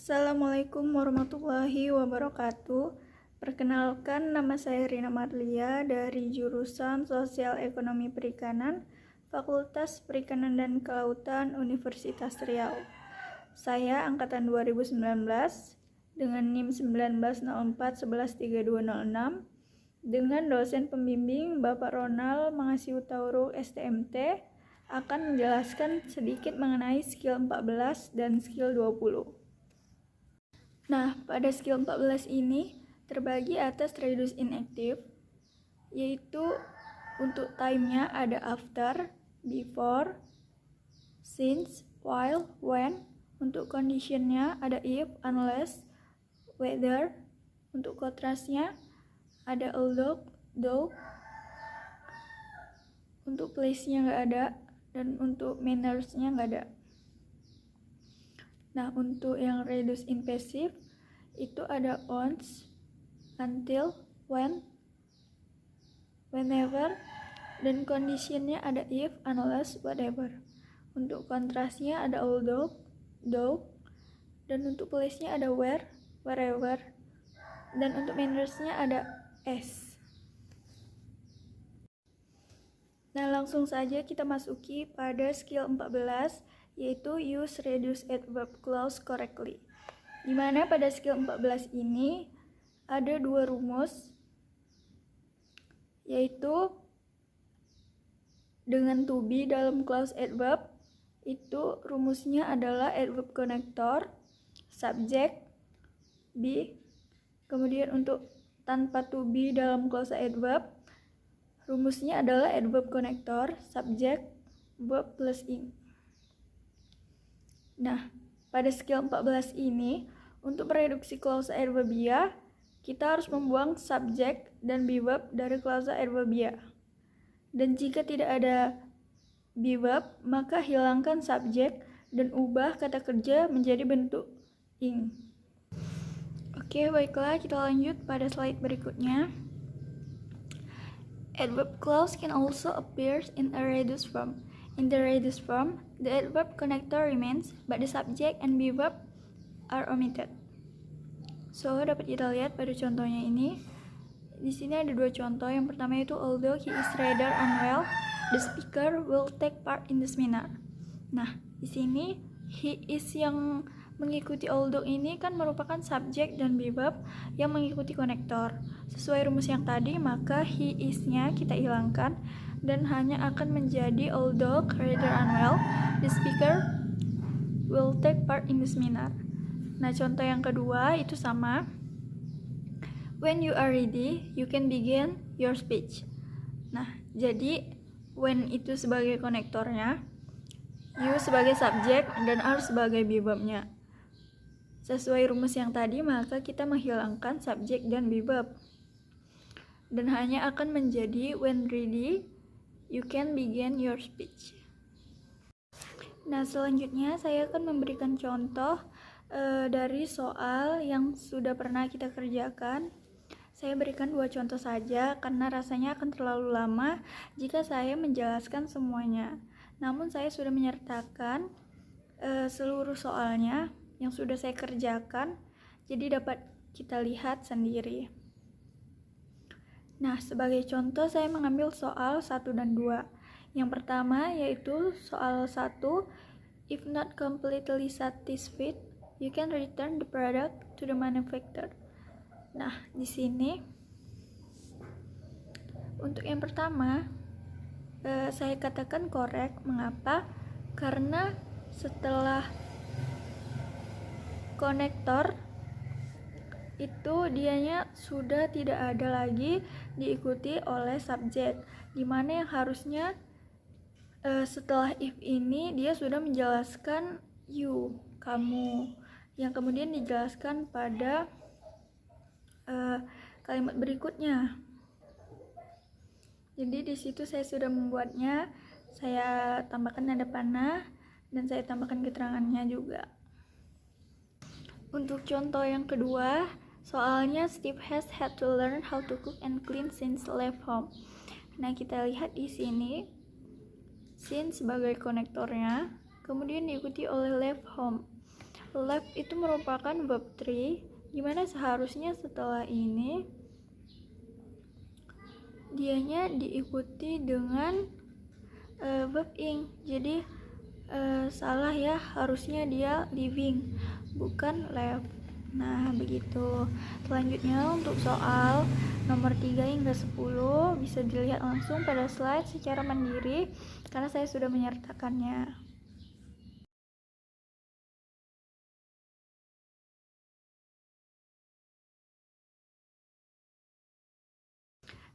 Assalamualaikum warahmatullahi wabarakatuh. Perkenalkan, nama saya Rina Marlia dari jurusan Sosial Ekonomi Perikanan, Fakultas Perikanan dan Kelautan, Universitas Riau. Saya angkatan 2019 dengan NIM 1904113206 dengan dosen pembimbing Bapak Ronald Mangasiu Tauro STMT akan menjelaskan sedikit mengenai skill 14 dan skill 20. Nah, pada skill 14 ini terbagi atas reduce inactive, yaitu untuk time-nya ada after, before, since, while, when. Untuk condition-nya ada if, unless, whether. Untuk kontrasnya ada although, though. Untuk place-nya nggak ada, dan untuk manners-nya nggak ada. Nah, untuk yang reduce in passive itu ada once, until, when, whenever, dan conditionnya ada if, unless, whatever. Untuk kontrasnya ada although, though, dan untuk place-nya ada where, wherever, dan untuk mannersnya ada as. Nah, langsung saja kita masuki pada skill 14, yaitu use reduce adverb clause correctly. Dimana pada skill 14 ini ada dua rumus, yaitu dengan to be dalam clause adverb, itu rumusnya adalah adverb connector, subject, be. Kemudian untuk tanpa to be dalam clause adverb, rumusnya adalah adverb connector, subject, verb plus ing. Nah, pada skill 14 ini, untuk mereduksi klausa adverbia, kita harus membuang subjek dan be verb dari klausa adverbia. Dan jika tidak ada be verb, maka hilangkan subjek dan ubah kata kerja menjadi bentuk ing. Oke, baiklah, kita lanjut pada slide berikutnya. Adverb clause can also appear in a reduced form. In the reduced form, the adverb connector remains, but the subject and be verb are omitted. So, dapat kita lihat pada contohnya ini. Di sini ada dua contoh. Yang pertama itu although he is rather unwell, the speaker will take part in the seminar. Nah, di sini he is yang mengikuti although ini kan merupakan subjek dan be verb yang mengikuti konektor. Sesuai rumus yang tadi, maka he is-nya kita hilangkan dan hanya akan menjadi although rather unwell, the speaker will take part in the seminar. Nah, contoh yang kedua itu sama. When you are ready, you can begin your speech. Nah, jadi when itu sebagai konektornya, you sebagai subjek, dan are sebagai be verb-nya. Sesuai rumus yang tadi, maka kita menghilangkan subjek dan be verb. Dan hanya akan menjadi when ready, you can begin your speech. Nah, selanjutnya saya akan memberikan contoh dari soal yang sudah pernah kita kerjakan. Saya berikan dua contoh saja karena rasanya akan terlalu lama jika saya menjelaskan semuanya. Namun saya sudah menyertakan seluruh soalnya yang sudah saya kerjakan, jadi dapat kita lihat sendiri. Nah, sebagai contoh saya mengambil soal 1 dan 2. Yang pertama yaitu soal 1, if not completely satisfied, you can return the product to the manufacturer. Nah, di sini untuk yang pertama saya katakan correct. Mengapa? Karena setelah konektor itu dianya sudah tidak ada lagi diikuti oleh subjek, dimana yang harusnya setelah if ini dia sudah menjelaskan you, kamu, yang kemudian dijelaskan pada kalimat berikutnya. Jadi di situ saya sudah membuatnya, saya tambahkan nada panah dan saya tambahkan keterangannya juga. Untuk contoh yang kedua, soalnya Steve has had to learn how to cook and clean since left home. Nah, kita lihat di sini since sebagai konektornya, kemudian diikuti oleh left home. left itu merupakan verb 3, dimana seharusnya setelah ini dianya diikuti dengan verb ing. Jadi salah ya, harusnya dia living bukan left. Nah begitu. Selanjutnya untuk soal nomor 3 hingga 10 bisa dilihat langsung pada slide secara mandiri karena saya sudah menyertakannya.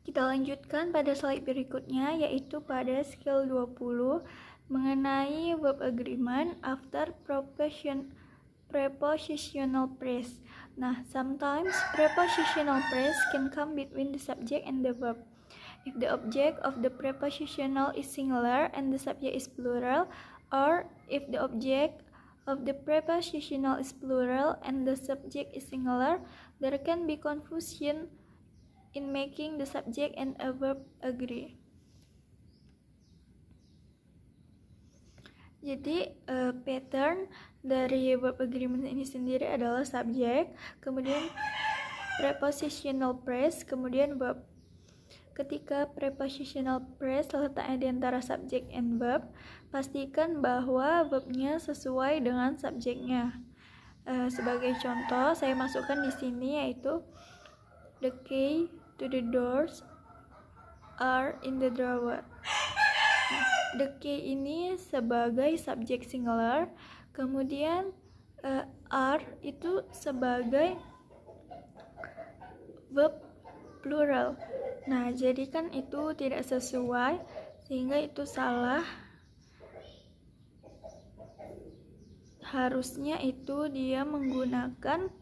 Kita lanjutkan pada slide berikutnya, yaitu pada skill 20 mengenai verb agreement after prepositional phrase. Nah, sometimes prepositional phrase can come between the subject and the verb. If the object of the prepositional is singular and the subject is plural, or if the object of the prepositional is plural and the subject is singular, there can be confusion in making the subject and a verb agree. Jadi pattern dari verb agreement ini sendiri adalah subjek, kemudian prepositional phrase, kemudian verb. Ketika prepositional phrase letaknya di antara subjek and verb, pastikan bahwa verbnya sesuai dengan subjeknya. Sebagai contoh, saya masukkan di sini yaitu the key to the doors are in the drawer. The key ini sebagai subjek singular, kemudian are itu sebagai verb plural. Nah, jadi kan itu tidak sesuai, sehingga itu salah. Harusnya itu dia menggunakan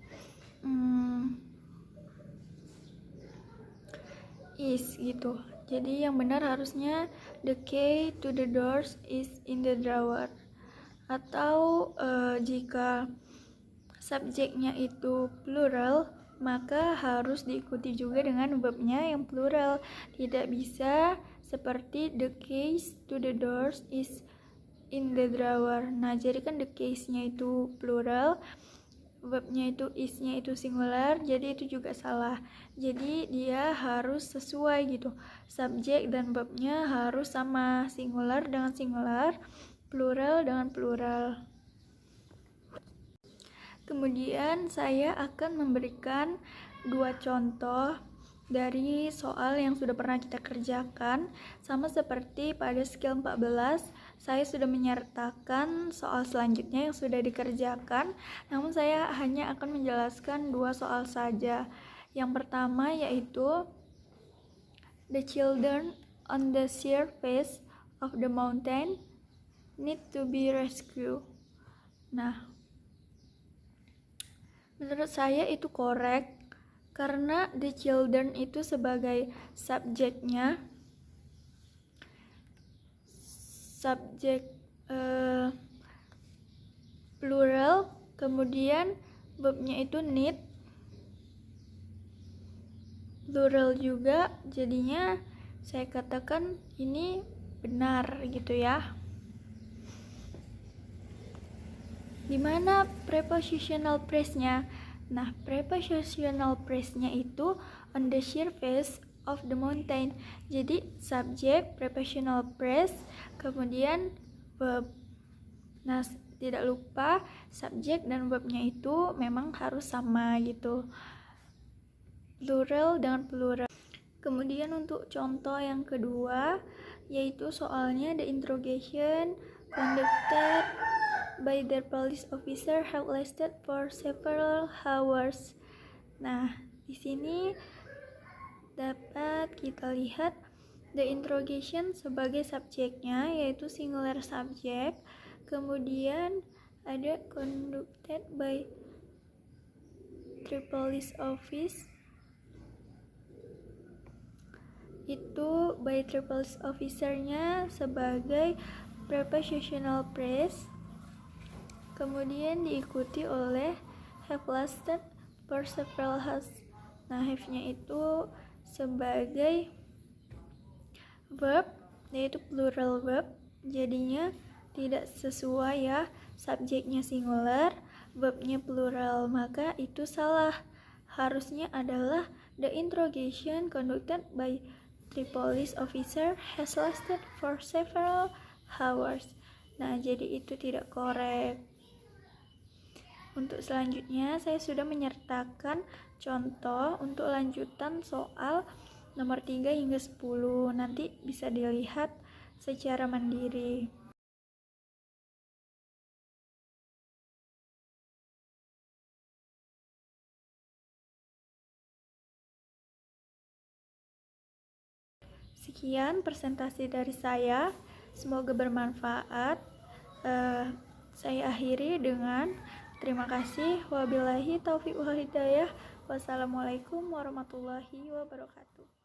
is gitu. Jadi yang benar harusnya the key to the doors is in the drawer. Atau jika subjeknya itu plural, maka harus diikuti juga dengan verbnya yang plural. Tidak bisa seperti the keys to the doors is in the drawer. Nah, jadi kan the keys-nya itu plural, verbnya itu is-nya itu singular, jadi itu juga salah. Jadi dia harus sesuai gitu. Subjek dan verbnya harus sama, singular dengan singular, plural dengan plural. Kemudian saya akan memberikan 2 contoh dari soal yang sudah pernah kita kerjakan. Sama seperti pada skill 14, saya sudah menyertakan soal selanjutnya yang sudah dikerjakan, namun saya hanya akan menjelaskan 2 soal saja. Yang pertama yaitu the children on the surface of the mountain need to be rescued. Nah, menurut saya itu correct karena the children itu sebagai subjeknya, subjek plural, kemudian verbnya itu need plural juga, jadinya saya katakan ini benar gitu ya. Dimana prepositional phrase-nya? Nah, prepositional phrase-nya itu on the surface of the mountain. Jadi subjek, prepositional phrase, kemudian verb. Nah, tidak lupa subjek dan verbnya itu memang harus sama gitu, plural dengan plural. Kemudian untuk contoh yang kedua yaitu soalnya the interrogation conducted by the police officer have lasted for several hours. Nah, di sini dapat kita lihat the interrogation sebagai subjeknya yaitu singular subject, kemudian ada conducted by the police office, itu by the police officer-nya sebagai prepositional phrase, kemudian diikuti oleh have lasted for several hours. Nah, have-nya itu sebagai verb, yaitu plural verb, jadinya tidak sesuai ya, subjeknya singular, verbnya plural, maka itu salah. Harusnya adalah the interrogation conducted by three police officer has lasted for several hours. Nah, jadi itu tidak korek. Untuk selanjutnya, saya sudah menyertakan contoh untuk lanjutan soal nomor 3 hingga 10. Nanti bisa dilihat secara mandiri. Sekian presentasi dari saya, semoga bermanfaat. Saya akhiri dengan terima kasih. Wabillahi taufiq wal hidayah. Wassalamualaikum warahmatullahi wabarakatuh.